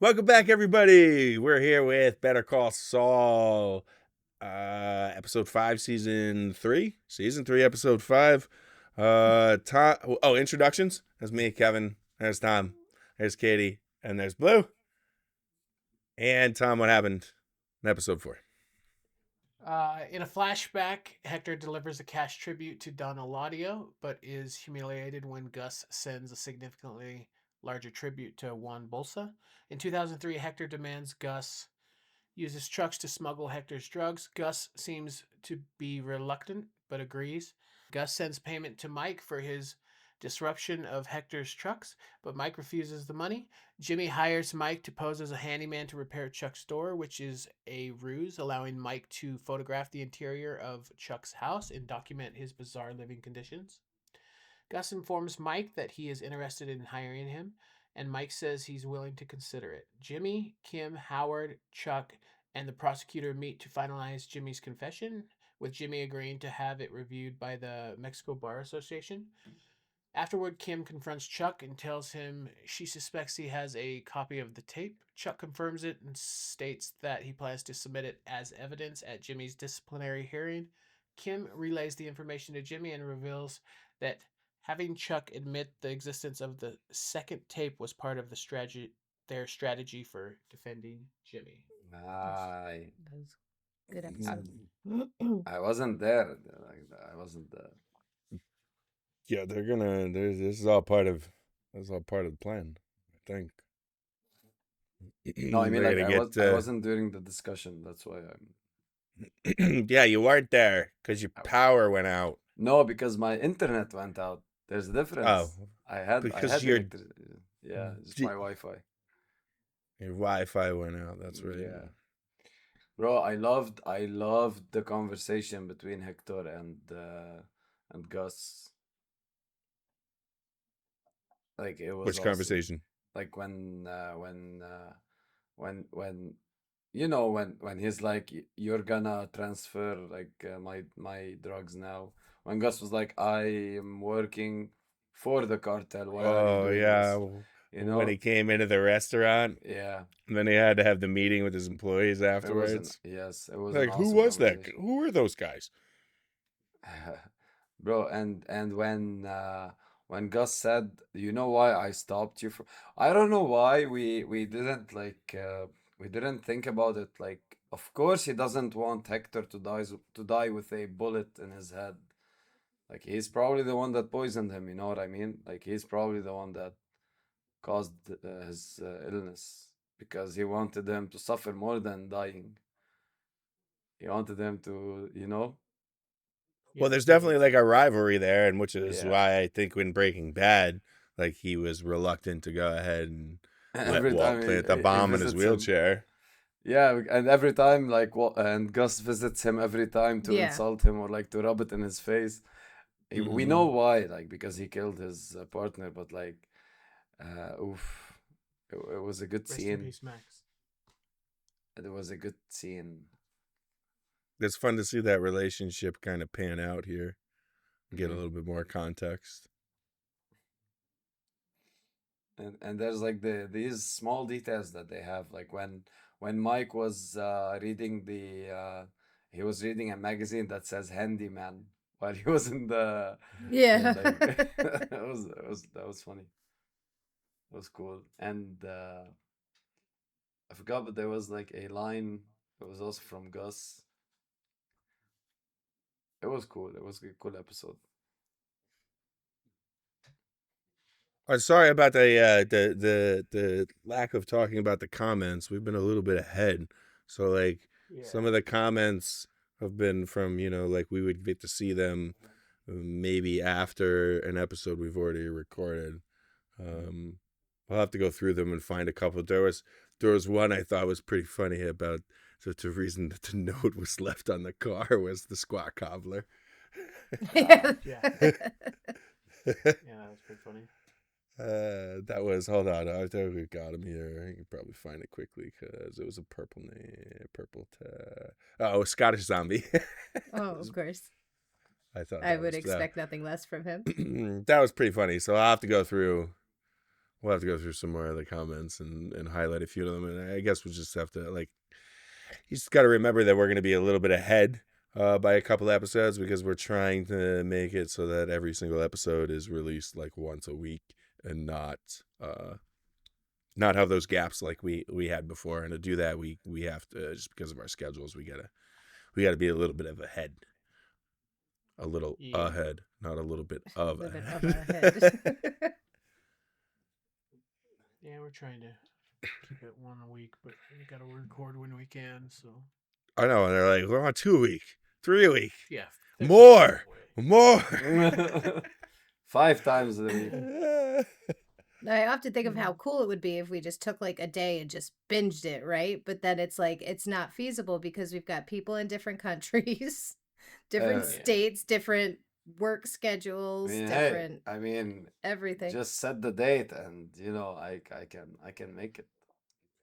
Welcome back, everybody. We're here with Better Call Saul, episode 5, season 3. Season 3, episode 5. Tom. Oh, introductions. That's me, Kevin. There's Tom. There's Katie. And there's Blue. And Tom, what happened in episode 4? In a flashback, Hector delivers a cash tribute to Don Eladio, but is humiliated when Gus sends a significantly larger tribute to Juan Bolsa. In 2003, Hector demands Gus use his trucks to smuggle Hector's drugs. Gus seems to be reluctant, but agrees. Gus sends payment to Mike for his disruption of Hector's trucks, but Mike refuses the money. Jimmy hires Mike to pose as a handyman to repair Chuck's door, which is a ruse, allowing Mike to photograph the interior of Chuck's house and document his bizarre living conditions. Gus informs Mike that he is interested in hiring him, and Mike says he's willing to consider it. Jimmy, Kim, Howard, Chuck, and the prosecutor meet to finalize Jimmy's confession, with Jimmy agreeing to have it reviewed by the Mexico Bar Association. Afterward, Kim confronts Chuck and tells him she suspects he has a copy of the tape. Chuck confirms it and states that he plans to submit it as evidence at Jimmy's disciplinary hearing. Kim relays the information to Jimmy and reveals that having Chuck admit the existence of the second tape was part of their strategy for defending Jimmy. I That was a good episode. I wasn't there. I wasn't there. Yeah, they're gonna. This is all part of. This is all part of the plan, I think. No, I mean, They're like gonna I wasn't during the discussion. That's why I'm. Yeah, you weren't there because your power went out. No, because my internet went out. There's a difference. Oh, I had because your yeah, just my Wi-Fi. Wi-Fi went out. That's right. Yeah, bro, I loved the conversation between Hector and Gus. Like it was Which awesome. conversation? Like when you know when he's like, you're gonna transfer like my drugs now. When Gus was like, I am working for the cartel. Why are you doing yeah. this? You know, When he came into the restaurant, yeah. and then he had to have the meeting with his employees It afterwards. it was Like, an who awesome was that? conversation. Who were those guys? Bro, and when Gus said, you know why I stopped you from, I don't know why we didn't like we didn't think about it. Like, of course he doesn't want Hector to die with a bullet in his head. Like, he's probably the one that poisoned him, you know what I mean? Like, he's probably the one that caused his illness, because he wanted him to suffer more than dying. He wanted him to, you know? Well, there's definitely like a rivalry there, and which is Yeah. why I think when Breaking Bad, like he was reluctant to go ahead and Every time plant the he bomb in his visits him. wheelchair. Yeah, and every time, like, and Gus visits him every time to Yeah. insult him or like to rub it in his face. We know why, like, because he killed his partner, but like, oof, it was a good Rest in scene. peace, Max. It was a good scene. It's fun to see that relationship kind of pan out here, get a little bit more context. And there's like these small details that they have, like when Mike was reading he was reading a magazine that says handyman while he was in the Yeah. like, that was funny. It was cool. And I forgot, but there was like a line that was also from Gus. It was cool. It was a cool episode. I'm sorry about the lack of talking about the comments. We've been a little bit ahead, so like some of the comments have been from, like we would get to see them maybe after an episode we've already recorded. I'll have to go through them and find a couple. There was one I thought was pretty funny about the reason that the note was left on the car was the squat cobbler. Yeah. Yeah, that was pretty funny. That was, hold on, I think we got him here. You can probably find it quickly because it was a purple name, Scottish Zombie. Oh, of course. I thought I would expect nothing less from him. that was pretty funny. So I'll have to go through we'll have to go through some more of the comments and highlight a few of them. And I guess we'll just have to, like, you just got to remember that we're going to be a little bit ahead by a couple episodes because we're trying to make it so that every single episode is released like once a week and not have those gaps like we had before. And to do that, we have to, just because of our schedules, we gotta be a little bit of ahead. A little ahead, not a little bit A of little bit ahead. of ahead. Yeah, we're trying to keep it one a week, but we got to record when we can. So I know, and they're like, we're on 2 a week, 3 a week, yeah, more. 5 times a week. I often think of how cool it would be if we just took like a day and just binged it, right? But then it's like it's not feasible because we've got people in different countries, different Yeah. states, different work schedules, different I mean, everything. just set the date, and I can make it.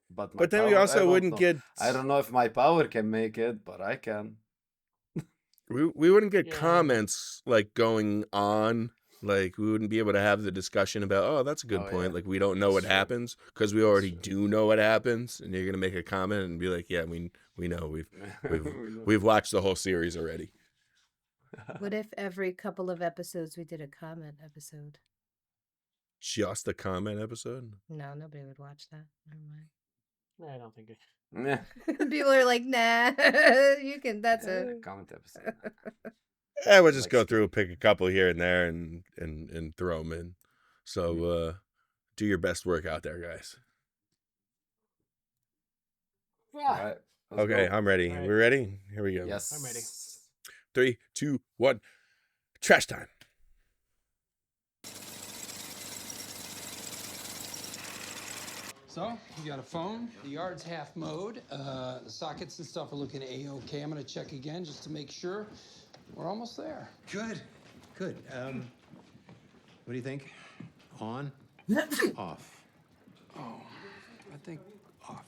But my But then we power, I also don't wouldn't know. get. I don't know if my power can make it, but I can. We wouldn't get Yeah. comments like going on. Like we wouldn't be able to have the discussion about, oh, that's a good Oh, point. yeah. Like we don't know what That's true. happens because we already true. do know what happens, and you're gonna make a comment and be like, yeah, we know we've We know. we've watched the whole series already. What if every couple of episodes we did a comment episode? Just a comment episode. No, nobody would watch that. Never mind. I don't think it. Yeah. People are like, nah, you can. That's a. Comment episode. Yeah, we'll just Like go Steve. through, pick a couple here and there, and throw them in. So do your best work out there, guys. All right. let's Okay, go. I'm ready. All right. We're ready. Here we go. Yes. I'm ready. 3, 2, 1. Trash time. So, you got a phone, the yard's half mowed, the sockets and stuff are looking A-okay. I'm gonna check again just to make sure we're almost there. Good, good. What do you think? On? Off? Oh, I think off.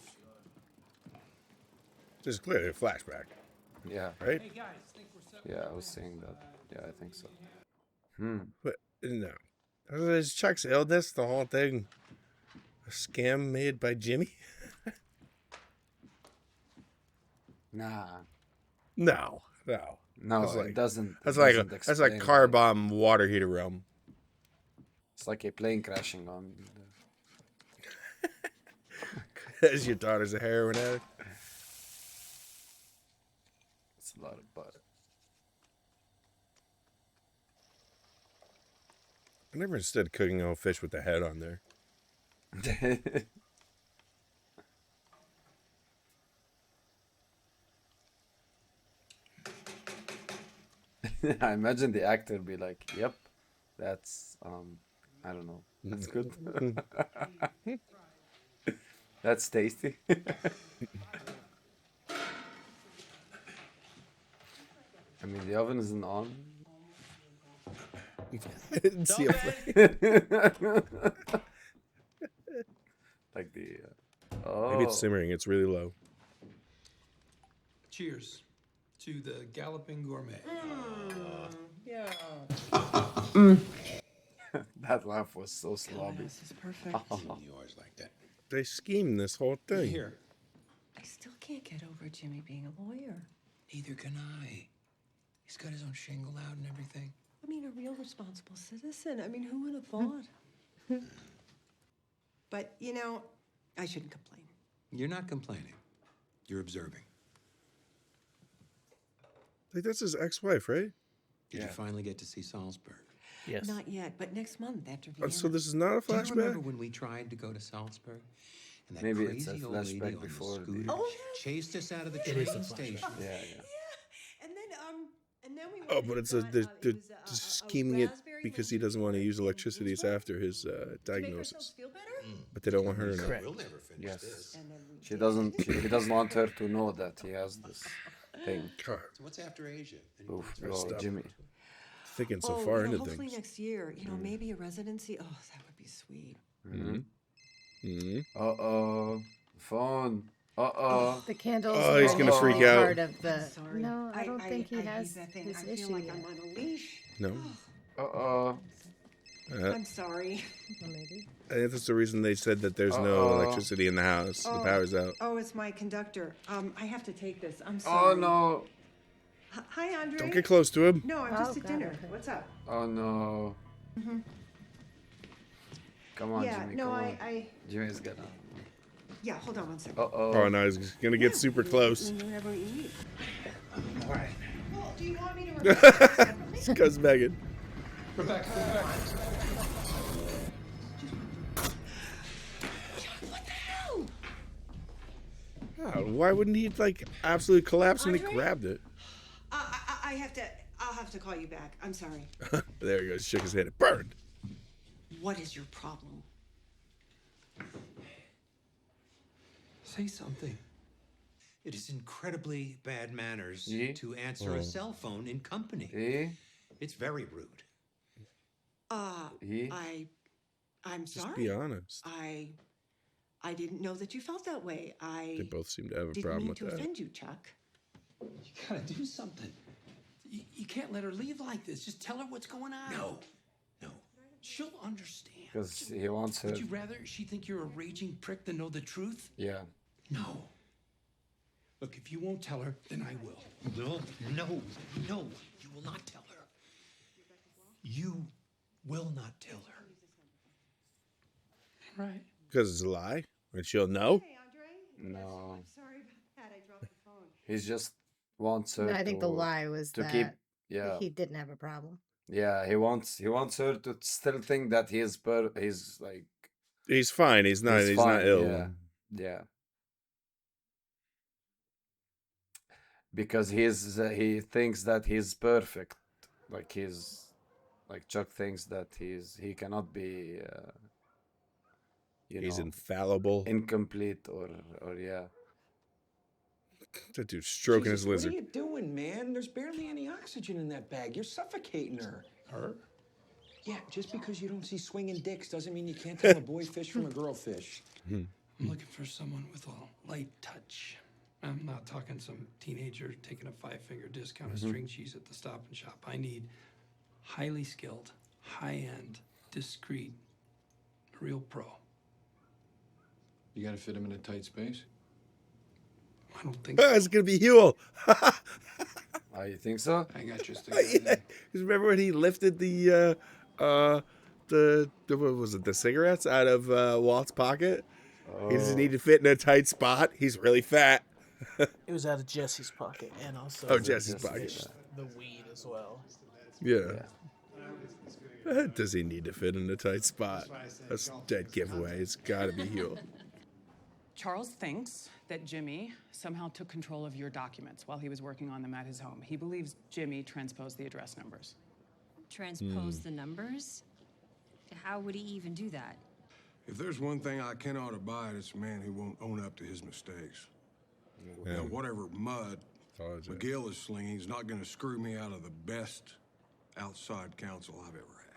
This is clearly a flashback, Yeah. right? Yeah, I was saying that. Yeah, I think so. But no. Is Chuck's illness the whole thing a scam made by Jimmy? Nah. No. No, That's it like- doesn't. That's it like doesn't that's like explain car why. bomb water heater realm. It's like a plane crashing on. As your daughter's a heroin addict. It's a lot of butter. I never understood cooking all fish with the head on there. I imagine the actor be like, "Yep, that's I don't know, that's good. That's tasty." I mean, the oven isn't on. I didn't see a Like the. Oh. Maybe it's simmering. It's really low. Cheers to the Galloping Gourmet. That laugh was so slobby. This is perfect. You always like that. They schemed this whole thing. Here. I still can't get over Jimmy being a lawyer. Neither can I. He's got his own shingle out and everything. I mean, a real responsible citizen. I mean, who would have thought? But, I shouldn't complain. You're not complaining. You're observing. Like that's his ex-wife, right? Did Yeah. you finally get to see Salzburg? Yes. Not yet, but next month after Oh, Vienna. so this is not a Do you remember flashback? when we tried to go to Salzburg? And that Maybe it's a crazy old lady flashback on before the the- scooter Oh, chased us out of the It is a train flashback. station. Yeah, yeah. And then we Oh, but it's they're just scheming it because he doesn't want to use electricity after his diagnosis. Feel better? But they don't want her to know. Correct. We'll never finish Yes. this. And then we He doesn't want her to know that he has this thing. God, So what's after Asia? Any Oof, plans? oh, Stop. Jimmy. thinking so oh, far into hopefully things. next year, maybe a residency. Oh, that would be sweet. Uh-oh. Phone. Uh-oh. The candles. Oh, he's are gonna freak usually out. Part of the. I'm sorry. No, I don't think he hate has that thing. his I issue feel like yet. I'm on a leash. No. Uh-oh. I'm sorry. Or maybe. I think that's the reason they said that there's no electricity in the house. The power's out. Oh, it's my conductor. I have to take this. I'm Oh sorry. no. Hi, Andre. Don't get close to him. No, I'm Oh, just at God, dinner. okay. What's up? Oh no. Come on, Yeah, Jimmy. no, come on. I. Jimmy's gonna. Yeah, hold on one second. Oh, no, he's going to get super close. Whenever you need. All right. Well, do you want me to repeat? Because Megan. Rebecca. What the hell? Oh, why wouldn't he, like, absolutely collapse when he Andre? grabbed it? I have to. I'll have to call you back. I'm sorry. There he goes. Shook his head. It burned. What is your problem? Say something. It is incredibly bad manners Yeah. to answer a cell phone in company. Eh? It's very rude. Eh? I'm Just sorry. be honest. I didn't know that you felt that way. They I both seem to have a didn't problem mean with to that. offend you, Chuck. You gotta do something. You can't let her leave like this. Just tell her what's going on. No. She'll understand. Because he wants her. Would you rather she think you're a raging prick than know the truth? Yeah. No. Look, if you won't tell her, then I will. No. You will not tell her. You will not tell her. Right. Because it's a lie? And she'll know? Hey, Andre. No. I'm sorry about that. I dropped the phone. He just wants her. No, I think the to- lie was to that keep. Yeah. he didn't have a problem. Yeah. He wants her to still think that he's like. He's fine. He's not He's not fine, ill. yeah. Yeah. Because he thinks that he's perfect. Like Chuck thinks that he cannot be He's infallible. incomplete or yeah. That dude's stroking his Jesus, lizard. What are you doing, man? There's barely any oxygen in that bag. You're suffocating her. Her? Yeah, just because you don't see swinging dicks doesn't mean you can't tell a boy fish from a girl fish. I'm looking for someone with a light touch. I'm not talking some teenager taking a 5-finger discount of string cheese at the Stop and Shop. I need highly skilled, high-end, discreet, real pro. You gotta fit him in a tight space? I don't think It's going to be Huel. Oh, you think so? I got just the Yeah. 'Cause remember when he lifted the what was it, the cigarettes out of Walt's pocket? He doesn't need to fit in a tight spot. He's really fat. It was out of Jesse's pocket and also Oh, Jesse's pocket. fished the weed as well. Yeah. Does he need to fit in a tight spot? That's a dead giveaway. It's got to be Huel. Charles thinks that Jimmy somehow took control of your documents while he was working on them at his home. He believes Jimmy transposed the address numbers. Transpose the numbers? How would he even do that? If there's one thing I cannot abide, it's a man who won't own up to his mistakes. Yeah. Now, whatever mud Apologize. McGill is slinging is not going to screw me out of the best outside counsel I've ever had.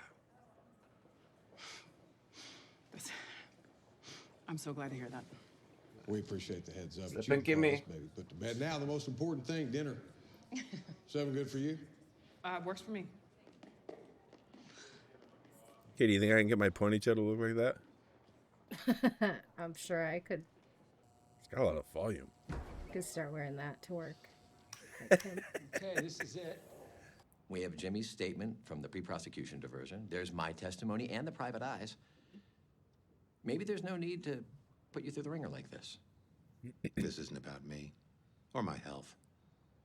I'm so glad to hear that. We appreciate the heads up. Slippin Jimmy. Baby, put to bed. Now, the most important thing, dinner. 7 good for you? Works for me. Okay, do you think I can get my ponytail to look like that? I'm sure I could It's got a lot of volume. start wearing that to work. Like him. Okay, this is it. We have Jimmy's statement from the pre-prosecution diversion. There's my testimony and the private eyes. Maybe there's no need to put you through the ringer like this. This isn't about me or my health.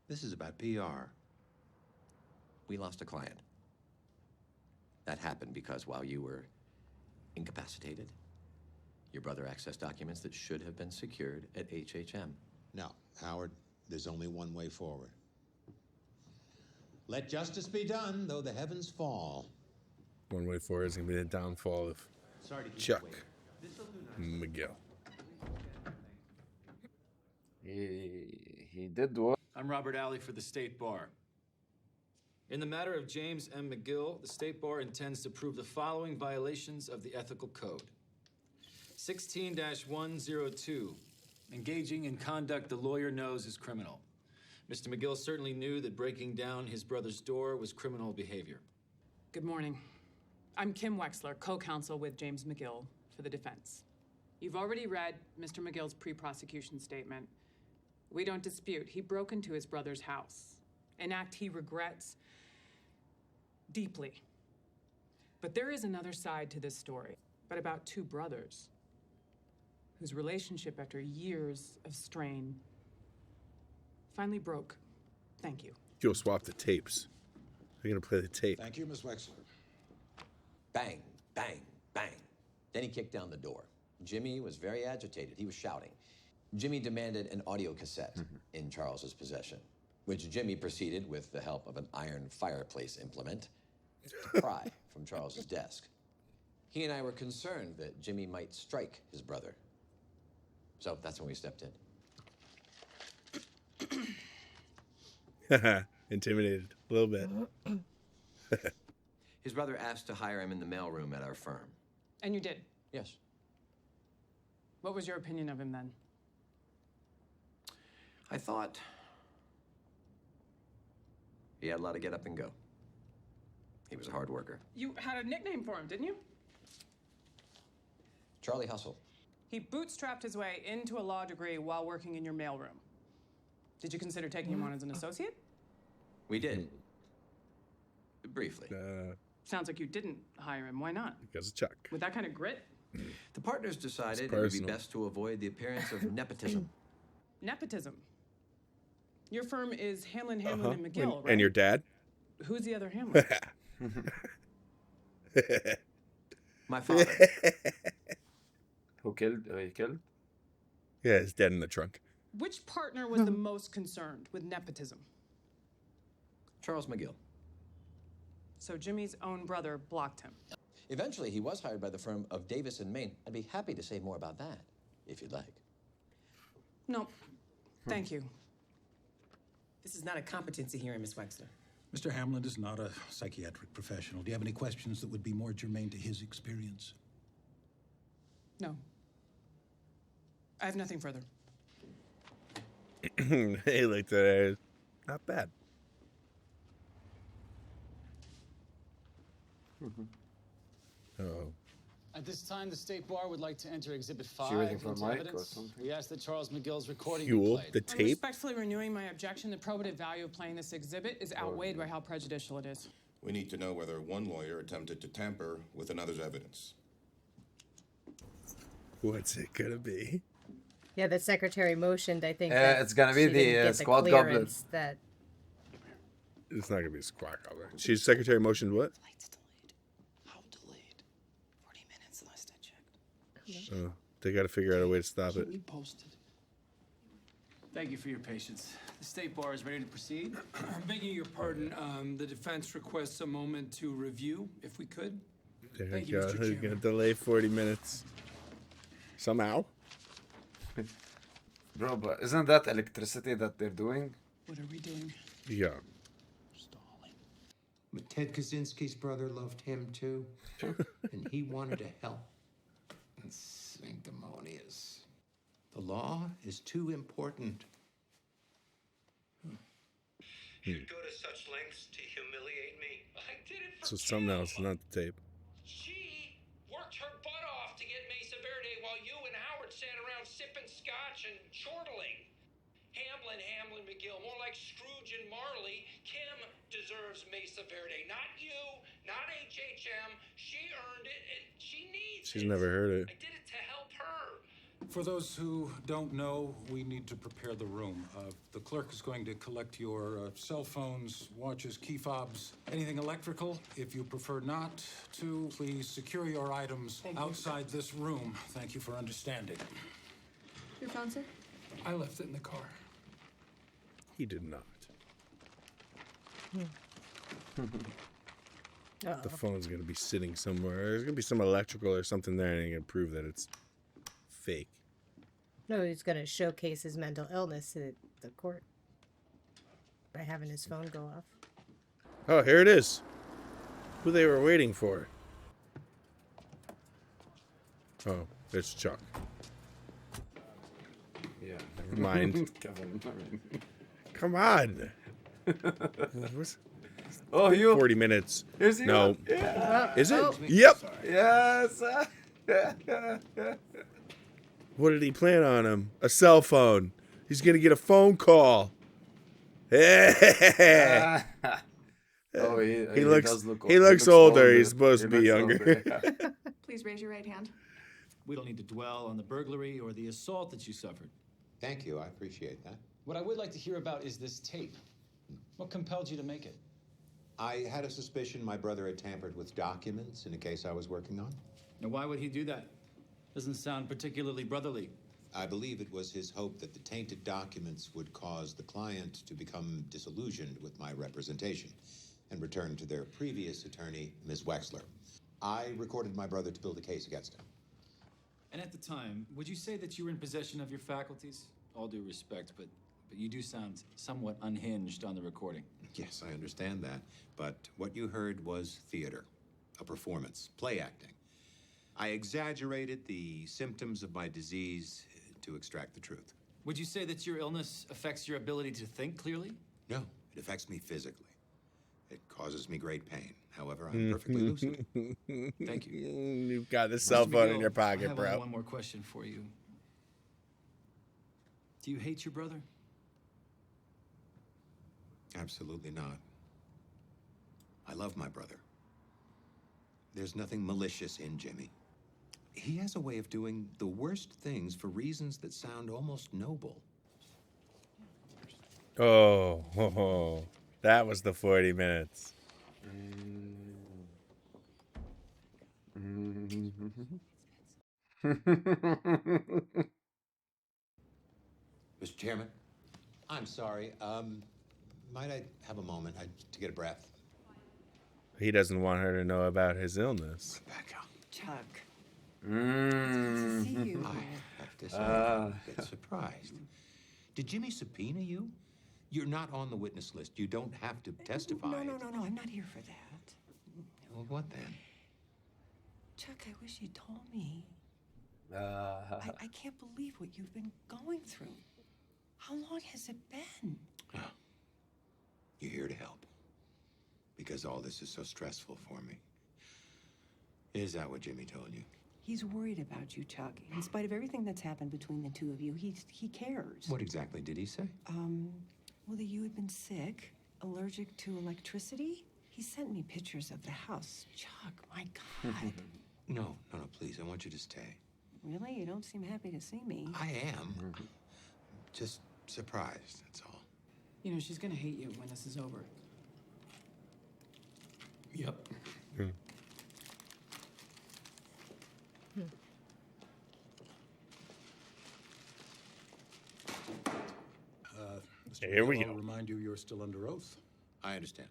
This is about PR. We lost a client. That happened because while you were incapacitated, your brother accessed documents that should have been secured at HHM. No, Howard, there's only one way forward. Let justice be done, though the heavens fall. One way forward is going to be the downfall of Sorry to keep Chuck you waiting. McGill. He did what? I'm Robert Alley for the State Bar. In the matter of James M. McGill, the State Bar intends to prove the following violations of the Ethical Code. 16-102, engaging in conduct the lawyer knows is criminal. Mr. McGill certainly knew that breaking down his brother's door was criminal behavior. Good morning. I'm Kim Wexler, co-counsel with James McGill for the defense. You've already read Mr. McGill's pre-prosecution statement. We don't dispute he broke into his brother's house, an act he regrets deeply. But there is another side to this story, but about two brothers whose relationship, after years of strain, finally broke. Thank you. You'll swap the tapes. They're going to play the tape. Thank you, Miss Wexler. Bang, bang, bang. Then he kicked down the door. Jimmy was very agitated. He was shouting. Jimmy demanded an audio cassette in Charles's possession, which Jimmy proceeded, with the help of an iron fireplace implement, to pry from Charles's desk. He and I were concerned that Jimmy might strike his brother. So that's when we stepped in. Intimidated a little bit. His brother asked to hire him in the mailroom at our firm. And you did? Yes. What was your opinion of him then? I thought he had a lot of get up and go. He was a hard worker. You had a nickname for him, didn't you? Charlie Hustle. He bootstrapped his way into a law degree while working in your mailroom. Did you consider taking him on as an associate? We did. Briefly. Sounds like you didn't hire him. Why not? Because of Chuck. With that kind of grit? The partners decided it would be best to avoid the appearance of nepotism. Nepotism? Your firm is Hamlin, and McGill, right? And your dad? Who's the other Hamlin? My father. Who killed? He killed? Yeah, he's dead in the trunk. Which partner was the most concerned with nepotism? Charles McGill. So Jimmy's own brother blocked him. Eventually, he was hired by the firm of Davis and Maine. I'd be happy to say more about that, if you'd like. No, thank you. This is not a competency hearing, Miss Wexler. Mr. Hamlin is not a psychiatric professional. Do you have any questions that would be more germane to his experience? No. I have nothing further. Hey, like that. Not bad. Oh. At this time, the State Bar would like to enter Exhibit 5 waiting for a into mic or evidence. something? We ask that Charles McGill's recording Fuel, be played. the I'm tape. respectfully renewing my objection. The probative value of playing this exhibit is outweighed by how prejudicial it is. We need to know whether one lawyer attempted to tamper with another's evidence. What's it gonna be? Yeah, the secretary motioned, I think. It's gonna be she didn't the get squad clearance goblin. That It's not gonna be a squad goblin. She's secretary motioned what? How delayed? 40 minutes last I checked. Oh, they got to figure out a way to stop it. We posted. Thank you for your patience. The State Bar is ready to proceed. Begging your pardon, the defense requests a moment to review, if we could. There Thank you you, go. Mr. He's gonna Chairman. delay 40 minutes. Somehow. Bro, but isn't that electricity that they're doing? What are we doing? Yeah. But Ted Kaczynski's brother loved him too, and he wanted to help. And sanctimonious. The law is too important. You'd go to such lengths to humiliate me. I did it for So something else, not the tape. She worked her butt off to get Mesa Verde while you and Howard sat around sipping scotch and chortling. Hamlin, McGill, more like Scrooge and Marley. Kim deserves Mesa Verde, not you, not HHM. She earned it, and she needs She's it. never heard it. I did it to help her. For those who don't know, we need to prepare the room. The clerk is going to collect your cell phones, watches, key fobs, anything electrical. If you prefer not to, please secure your items outside this room. Thank you for understanding. Your phone, sir? I left it in the car. He did not. The phone's gonna be sitting somewhere. There's gonna be some electrical or something there, and you're gonna prove that it's fake. no, he's going to showcase his mental illness at the court by having his phone go off. Oh, here it is. Who they were waiting for. Oh, it's Chuck. Yeah. Never mind. Kevin. Come on. What's- Oh, you. 40 minutes. Here's No. Yeah. Is it? Oh. Yep. Yes. What did he plan on him? A cell phone. He's going to get a phone call. Yeah. Oh, He looks does look. he looks older. He's supposed to be younger. Please raise your right hand. We don't need to dwell on the burglary or the assault that you suffered. Thank you. I appreciate that. What I would like to hear about is this tape. What compelled you to make it? I had a suspicion my brother had tampered with documents in a case I was working on. Now, why would he do that? Doesn't sound particularly brotherly. I believe it was his hope that the tainted documents would cause the client to become disillusioned with my representation and return to their previous attorney, Ms. Wexler. I recorded my brother to build a case against him. And at the time, would you say that you were in possession of your faculties? All due respect, but you do sound somewhat unhinged on the recording. Yes, I understand that. But what you heard was theater, a performance, play acting. I exaggerated the symptoms of my disease to extract the truth. Would you say that your illness affects your ability to think clearly? No, it affects me physically. It causes me great pain. However, I'm perfectly lucid. Thank you. You've got the cell Mr. phone in McGill, your I pocket, have bro. only one more question for you. Do you hate your brother? Absolutely not. I love my brother. There's nothing malicious in Jimmy. He has a way of doing the worst things for reasons that sound almost noble. Oh, that was the 40 minutes. Mr. Chairman, I'm sorry. Might I have a moment to get a breath? He doesn't want her to know about his illness. Chuck. I have to say, I'm a bit surprised. Did Jimmy subpoena you? You're not on the witness list. You don't have to testify. No, I'm not here for that. Well, what then? Chuck, I wish you'd told me. I can't believe what you've been going through. How long has it been? You're here to help. Because all this is so stressful for me. Is that what Jimmy told you? He's worried about you, Chuck. In spite of everything that's happened between the two of you, he cares. What exactly did he say? Well, that you had been sick, allergic to electricity. He sent me pictures of the house. Chuck, my God. No, please. I want you to stay. Really? You don't seem happy to see me. I am. Just surprised, that's all. You know, she's gonna hate you when this is over. Yep. Mr. Here we McGill, go. I'll remind you, you're still under oath. I understand.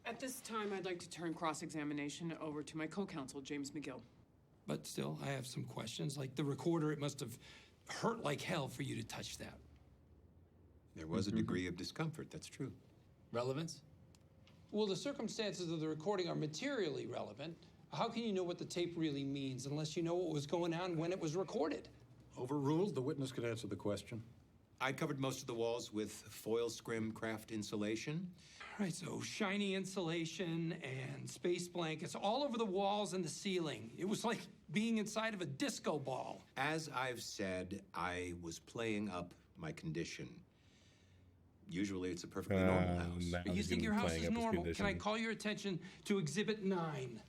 At this time, I'd like to turn cross-examination over to my co-counsel, James McGill. But still, I have some questions. Like the recorder, it must have hurt like hell for you to touch that. There was a degree of discomfort, that's true. Relevance? Well, the circumstances of the recording are materially relevant. How can you know what the tape really means unless you know what was going on when it was recorded? Overruled, the witness could answer the question. I covered most of the walls with foil scrim craft insulation. All right, so shiny insulation and space blankets all over the walls and the ceiling. It was like being inside of a disco ball. As I've said, I was playing up my condition. Usually it's a perfectly normal house. now You he's think gonna your be house playing is up his normal? Can I condition. call your attention to Exhibit 9?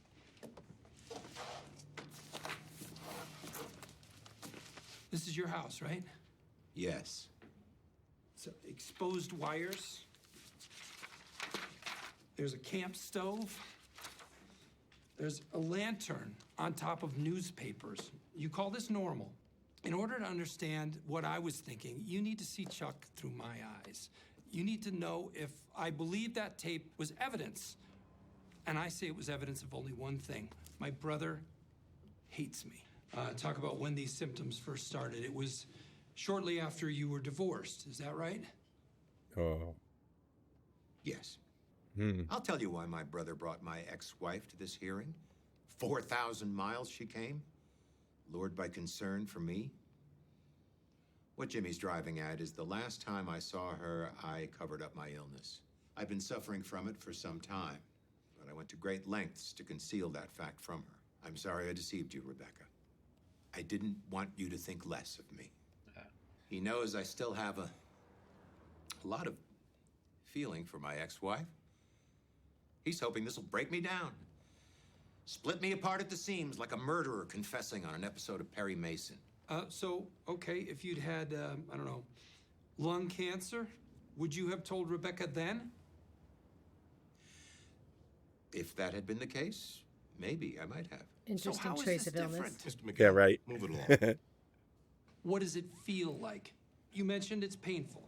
This is your house, right? Yes. So exposed wires. There's a camp stove. There's a lantern on top of newspapers. You call this normal. In order to understand what I was thinking, you need to see Chuck through my eyes. You need to know if I believe that tape was evidence. And I say it was evidence of only one thing. My brother hates me. Talk about when these symptoms first started. It was shortly after you were divorced. Is that right? Oh. Yes. I'll tell you why my brother brought my ex-wife to this hearing. 4,000 miles she came, lured by concern for me. What Jimmy's driving at is the last time I saw her, I covered up my illness. I've been suffering from it for some time, but I went to great lengths to conceal that fact from her. I'm sorry I deceived you, Rebecca. I didn't want you to think less of me. He knows I still have a lot of feeling for my ex-wife. He's hoping this will break me down. Split me apart at the seams like a murderer confessing on an episode of Perry Mason. Okay, if you'd had, I don't know, lung cancer, would you have told Rebecca then? If that had been the case, maybe I might have. Interesting choice of illness. Mr. McGill, Yeah, right. move it along. What does it feel like? You mentioned it's painful.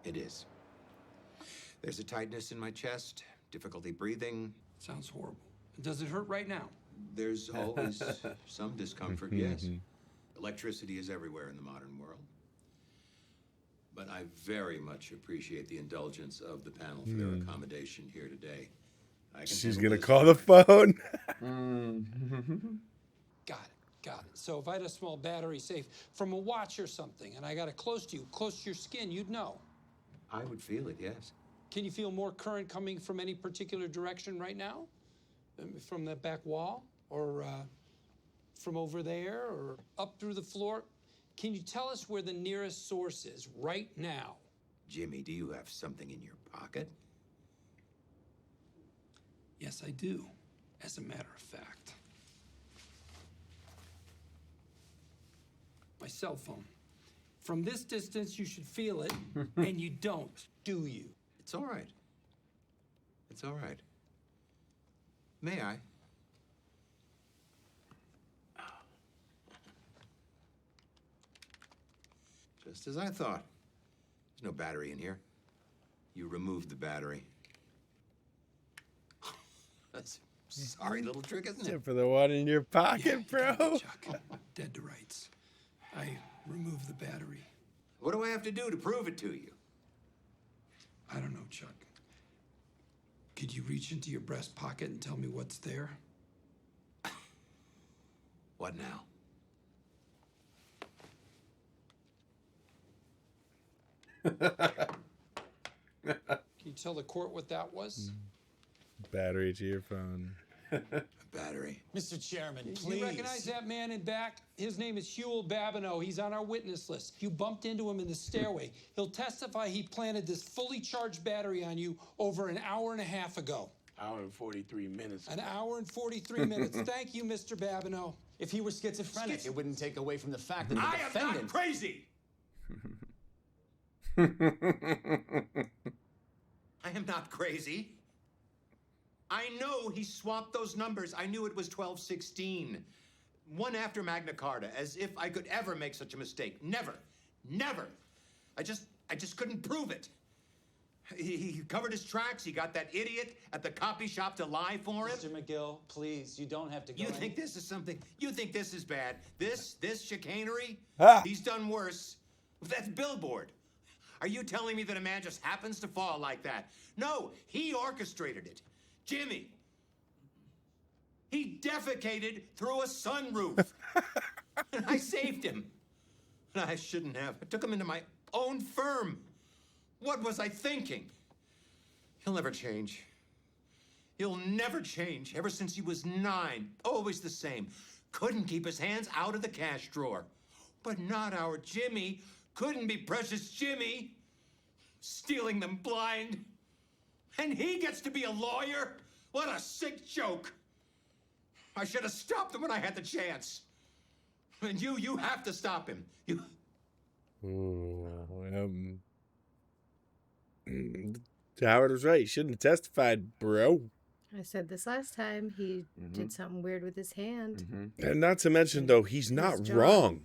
It is. There's a tightness in my chest, difficulty breathing. Sounds horrible. Does it hurt right now? There's always some discomfort, yes. Electricity is everywhere in the modern world. But I very much appreciate the indulgence of the panel for their accommodation here today. I can She's handle gonna this. call the phone. Got it. So if I had a small battery, say, from a watch or something, and I got it close to you, close to your skin, you'd know. I would feel it, yes. Can you feel more current coming from any particular direction right now? From that back wall? Or from over there? Or up through the floor? Can you tell us where the nearest source is right now? Jimmy, do you have something in your pocket? Yes, I do, as a matter of fact. My cell phone. From this distance, you should feel it, and you don't, do you? It's all right. It's all right. May I? Just as I thought. There's no battery in here. You removed the battery. That's a sorry little trick, isn't it? Except for the one in your pocket, bro. Chuck, dead to rights. I removed the battery. What do I have to do to prove it to you? I don't know, Chuck. Could you reach into your breast pocket and tell me what's there? What now? Can you tell the court what that was? Battery to your phone. Battery. Mr. Chairman, You please. recognize that man in back? His name is Huel Babineau. He's on our witness list. You bumped into him in the stairway. He'll testify he planted this fully charged battery on you over an hour and a half ago. Hour and 43 minutes. An hour and 43 minutes. Thank you, Mr. Babineau. If he were schizophrenic, it wouldn't take away from the fact that the I am defendant... not crazy! I am not crazy. I know he swapped those numbers. I knew it was 1216. One after Magna Carta, as if I could ever make such a mistake. Never. Never. I just couldn't prove it. He covered his tracks. He got that idiot at the copy shop to lie for him. Mr. McGill, please, you don't have to go You in. think this is something? You think this is bad? This chicanery? Ah. He's done worse. That's billboard. Are you telling me that a man just happens to fall like that? No, he orchestrated it. Jimmy. He defecated through a sunroof. And I saved him. And I shouldn't have. I took him into my own firm. What was I thinking? He'll never change. He'll never change. Ever since he was 9, always the same. Couldn't keep his hands out of the cash drawer. But not our Jimmy. Couldn't be precious Jimmy. Stealing them blind. And he gets to be a lawyer? What a sick joke. I should have stopped him when I had the chance. And you have to stop him. You. Howard was right. You shouldn't have testified, bro. I said this last time. He did something weird with his hand. And not to mention, though, he's not John. wrong.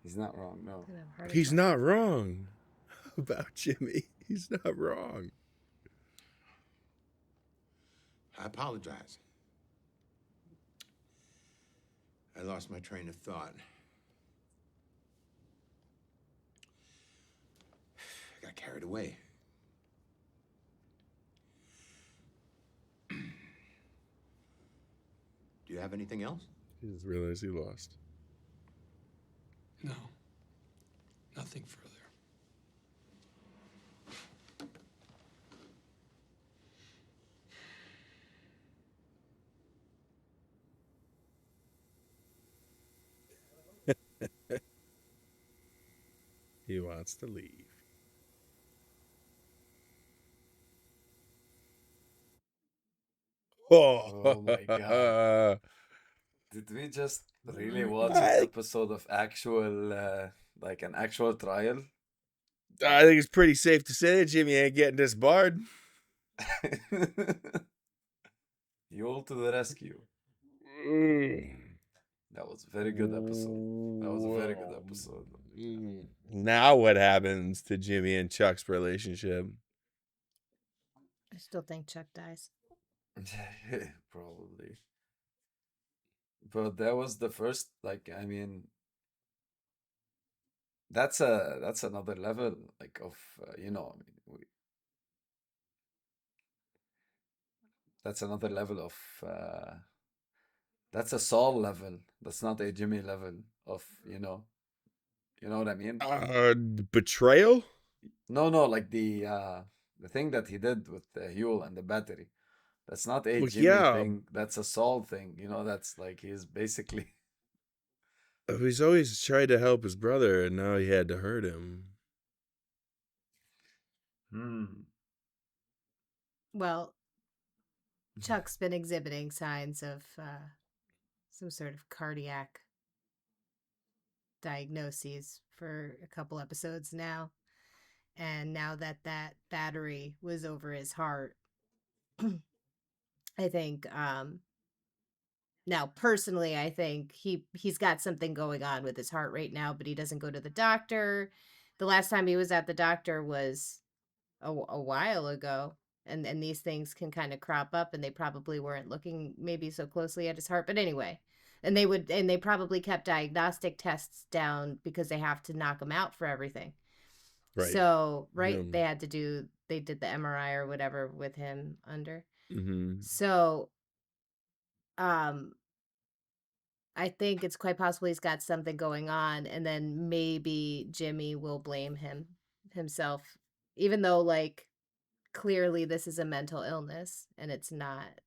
He's not wrong, no. He's not wrong about Jimmy. He's not wrong. I apologize. I lost my train of thought. I got carried away. Do you have anything else? He just realized he lost. No. Nothing further. wants to leave. Oh my god. I Did we just really watch an episode of actual, like an actual trial? think it's pretty safe to say that Jimmy ain't getting disbarred. Yule to the rescue. That was a very good episode. That was a very good episode. Now what happens to Jimmy and Chuck's relationship? I still think Chuck dies. Probably. But that was the first, like, I mean, that's another level, like, of, you know, I mean, that's another level of, that's a Saul level. That's not a Jimmy level of, you know what I mean? Betrayal? No, like the thing that he did with the Huel and the battery. That's not a Well, Jimmy yeah. thing. That's a Saul thing. You know, that's like he's basically. He's always tried to help his brother, and now he had to hurt him. Well, Chuck's been exhibiting signs of some sort of cardiac diagnoses for a couple episodes now. And now that battery was over his heart, I think now personally I think he's got something going on with his heart right now, but he doesn't go to the doctor. The last time he was at the doctor was a while ago, and these things can kind of crop up, and they probably weren't looking maybe so closely at his heart, but anyway. And they probably kept diagnostic tests down because they have to knock him out for everything. Right. So, they did the MRI or whatever with him under. Mm-hmm. So, I think it's quite possible he's got something going on, and then maybe Jimmy will blame himself, even though, like, clearly this is a mental illness and it's not,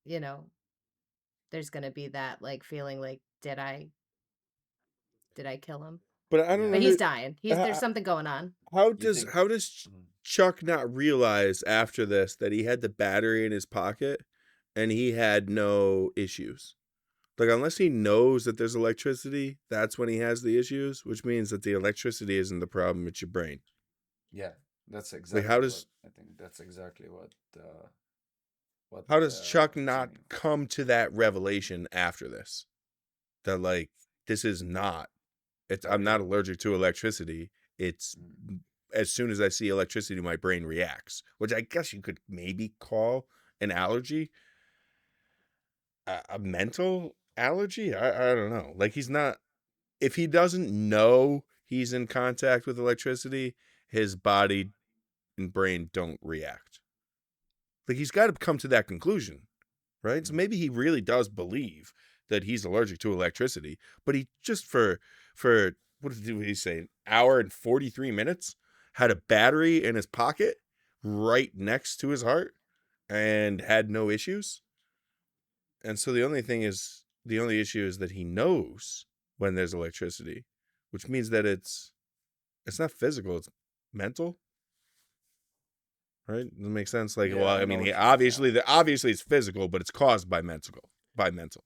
there's going to be that, like, feeling like, did I kill him? But I don't know. But he's dying. There's something going on. How does Chuck not realize after this that he had the battery in his pocket and he had no issues? Like, unless he knows that there's electricity, that's when he has the issues, which means that the electricity isn't the problem, it's your brain. Yeah, that's exactly. I think that's exactly what. How does Chuck not come to that revelation after this? That, like, this is not. I'm not allergic to electricity. It's as soon as I see electricity, my brain reacts, which I guess you could maybe call an allergy, a mental allergy. I don't know. Like, he's not. If he doesn't know he's in contact with electricity, his body and brain don't react. Like, he's got to come to that conclusion, right? So maybe he really does believe that he's allergic to electricity, but he just for what did he say? An hour and 43 minutes had a battery in his pocket right next to his heart and had no issues. And so the only issue is that he knows when there's electricity, which means that it's not physical, it's mental. Right? Does that make sense? Like, well, I mean, he obviously it's physical, but it's caused by mental.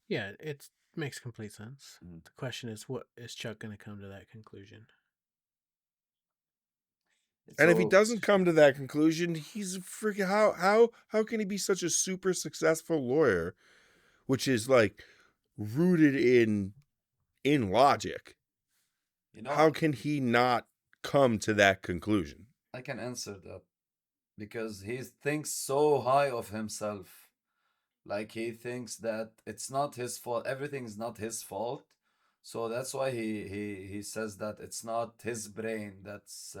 Yeah, it makes complete sense. The question is, what is Chuck going to come to that conclusion? And if he doesn't come to that conclusion, he's freaking how can he be such a super successful lawyer, which is like rooted in logic? How can he not come to that conclusion? I can answer that because he thinks so high of himself. Like, he thinks that it's not his fault. Everything's not his fault. So that's why he says that it's not his brain that's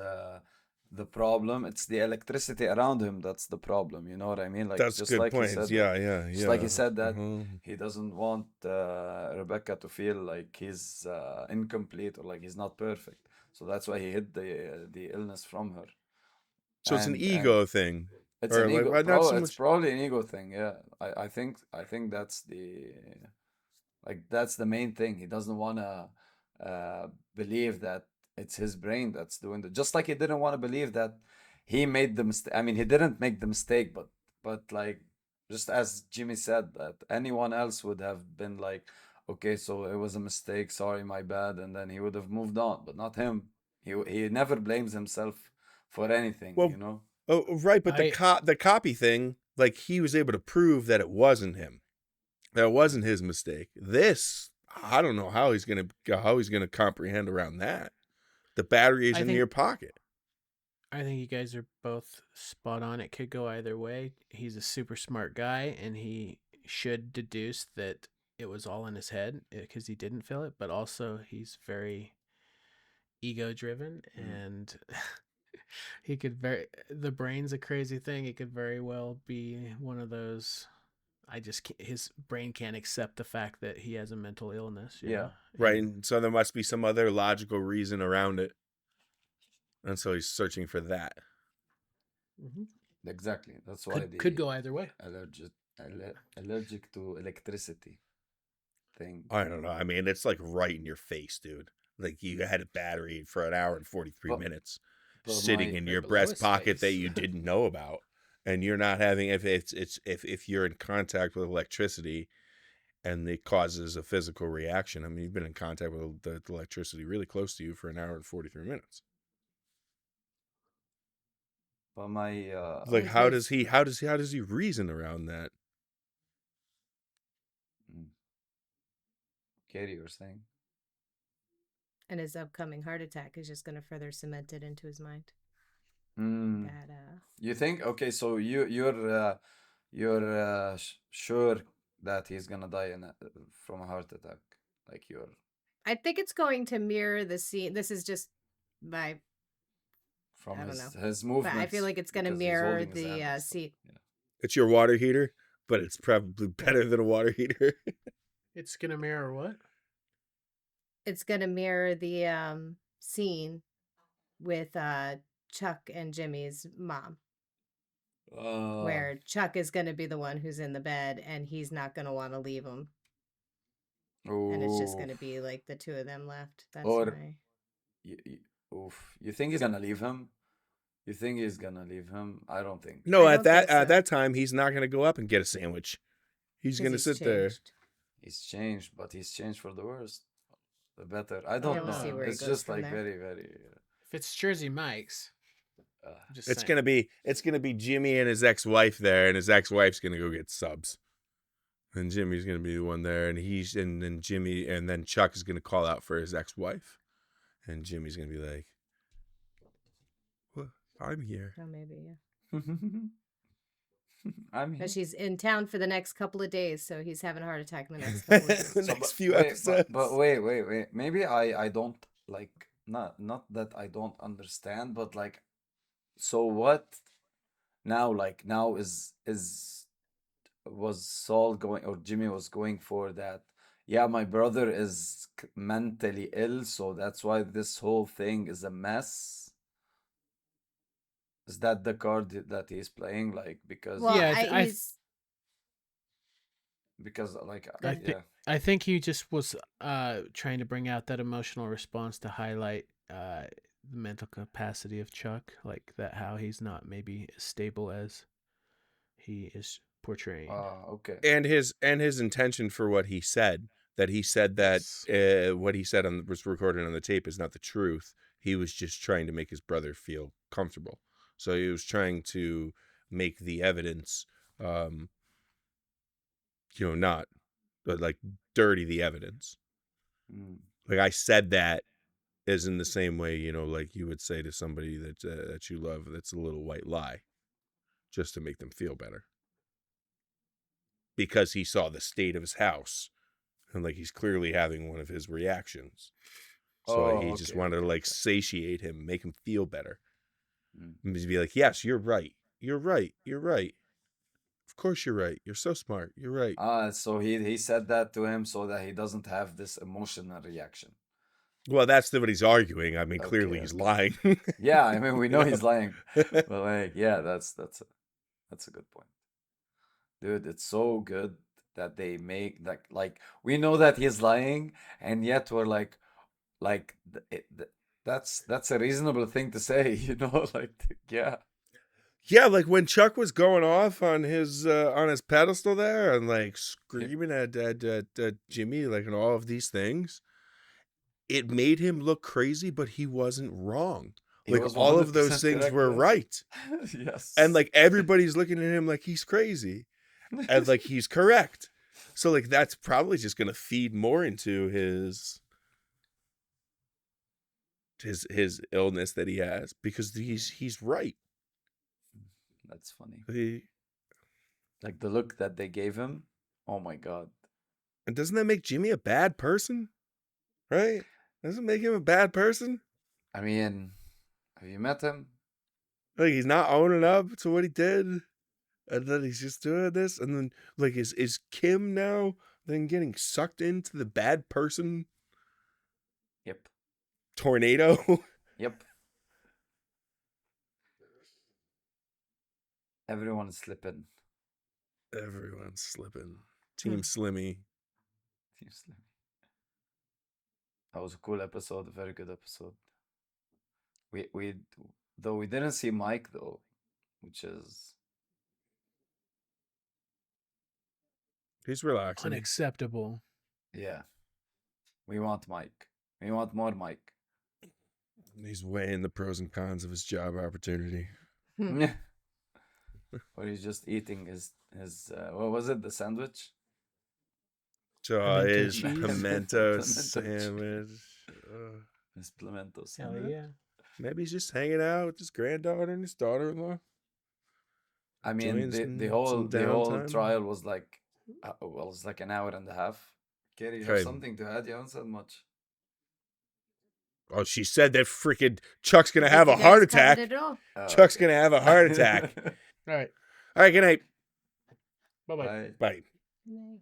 the problem. It's the electricity around him that's the problem. You know what I mean? Like, that's just good like point. he said, Yeah. Just like he said that he doesn't want Rebecca to feel like he's incomplete or like he's not perfect. So that's why he hid the illness from her. So it's an ego thing. It's an ego. It's probably an ego thing. Yeah, I think that's that's the main thing. He doesn't want to believe that it's his brain that's doing it. Just like he didn't want to believe that he made the mistake. I mean, he didn't make the mistake, but like just as Jimmy said, that anyone else would have been like, okay, so it was a mistake, sorry, my bad, and then he would have moved on. But not him. He never blames himself for anything, Well, you know. oh, right, but the copy thing, like he was able to prove that it wasn't him. That wasn't his mistake. This, I don't know how he's gonna comprehend around that. The battery is in your pocket. I think you guys are both spot on. It could go either way. He's a super smart guy, and he should deduce that it was all in his head because he didn't feel it. But also, he's very ego-driven, and he could the brain's a crazy thing. It could very well be one of those. His brain can't accept the fact that he has a mental illness. You know? Right. And so there must be some other logical reason around it. And so he's searching for that. Mm-hmm. Exactly. That's why they could go either way. Allergic to electricity thing. I don't know. I mean, it's like right in your face, dude. Like you had a battery for an hour and 43 minutes sitting in your breast pocket that you didn't know about. And you're not having, if you're in contact with electricity and it causes a physical reaction. I mean, you've been in contact with the electricity really close to you for an hour and 43 minutes. But my like how does he reason around that? Katie, you were saying? And his upcoming heart attack is just going to further cement it into his mind. That You think? Okay, so you're sure that he's gonna die from a heart attack, like you're. I think it's going to mirror the scene. This is just my. From I don't know. His movements. But I feel like it's going to mirror the scene. Yeah. It's your water heater, but it's probably better than a water heater. It's going to mirror what? It's going to mirror the scene with Chuck and Jimmy's mom. Where Chuck is going to be the one who's in the bed and he's not going to want to leave him. And it's just going to be like the two of them left. That's my... You think he's going to leave him? You think he's going to leave him? I don't think. No, at that time, he's not going to go up and get a sandwich. He's going to sit there. He's changed, but he's changed for the worse. The better. I don't know. It's just like very, very... If it's Jersey Mike's... It's gonna be Jimmy and his ex-wife there, and his ex-wife's gonna go get subs, and Jimmy's gonna be the one there, and then Jimmy, and then Chuck is gonna call out for his ex-wife, and Jimmy's gonna be like, "Well, I'm here." Oh, maybe, yeah. I'm here. But she's in town for the next couple of days, so he's having a heart attack in the next couple of days. The next few episodes. But wait. Maybe I don't like not that I don't understand, but like. So what now? Like now was Saul going, or Jimmy was going for that? Yeah, my brother is mentally ill, so that's why this whole thing is a mess. Is that the card that he's playing? Like because because like I think he just was trying to bring out that emotional response to highlight the mental capacity of Chuck, like that, how he's not maybe as stable as he is portraying. Okay. And his intention for what he said, that what he said was recorded on the tape is not the truth. He was just trying to make his brother feel comfortable. So he was trying to make the evidence, not like dirty the evidence. Like I said that is in the same way, like you would say to somebody that you love, that's a little white lie, just to make them feel better. Because he saw the state of his house, and like he's clearly having one of his reactions. So he just wanted to like satiate him, make him feel better. And just be like, yes, you're right. You're right. You're right. Of course you're right. You're so smart. You're right. So he said that to him so that he doesn't have this emotional reaction. Well, that's what he's arguing. I mean, clearly he's lying. Yeah, I mean, we know he's lying. But like, yeah, that's a good point. Dude, it's so good that they make like we know that he's lying, and yet we're like That's a reasonable thing to say, you know, like, yeah. Yeah, like when Chuck was going off on his pedestal there and like screaming at Jimmy, like, and all of these things, it made him look crazy, but he wasn't wrong. He Like was all of those 100% things correct, were yes. right. Yes. And like everybody's looking at him like he's crazy. And like he's correct. So like that's probably just gonna feed more into his illness that he has, because he's right. That's funny. He, like the look that they gave him. Oh my god. and doesn't that make Jimmy a bad person? Right? Doesn't it make him a bad person? I mean, have you met him? Like he's not owning up to what he did, and then he's just doing this, and then like is Kim now then getting sucked into the bad person Yep. tornado? Yep. Everyone's slipping. Everyone's slipping. Team Slimmy. Team Slimmy. That was a cool episode, a very good episode. We though we didn't see Mike though, which is he's relaxing. Unacceptable. Yeah. We want Mike. We want more Mike. He's weighing the pros and cons of his job opportunity. Or he's just eating his what was it, the sandwich? So his cheese. pimento sandwich. His pimento Hell sandwich. yeah. Maybe he's just hanging out with his granddaughter and his daughter-in-law. I mean, Enjoying the some whole downtime. trial was like, well, it's like an hour and a half. Kerry, you have Okay. something to add? You haven't said much. Oh, she said that freaking Chuck's gonna have You a guys heart covered attack. it all. Oh, Chuck's okay. gonna have a heart attack. All right. All right, good night. Bye-bye. Bye. Night.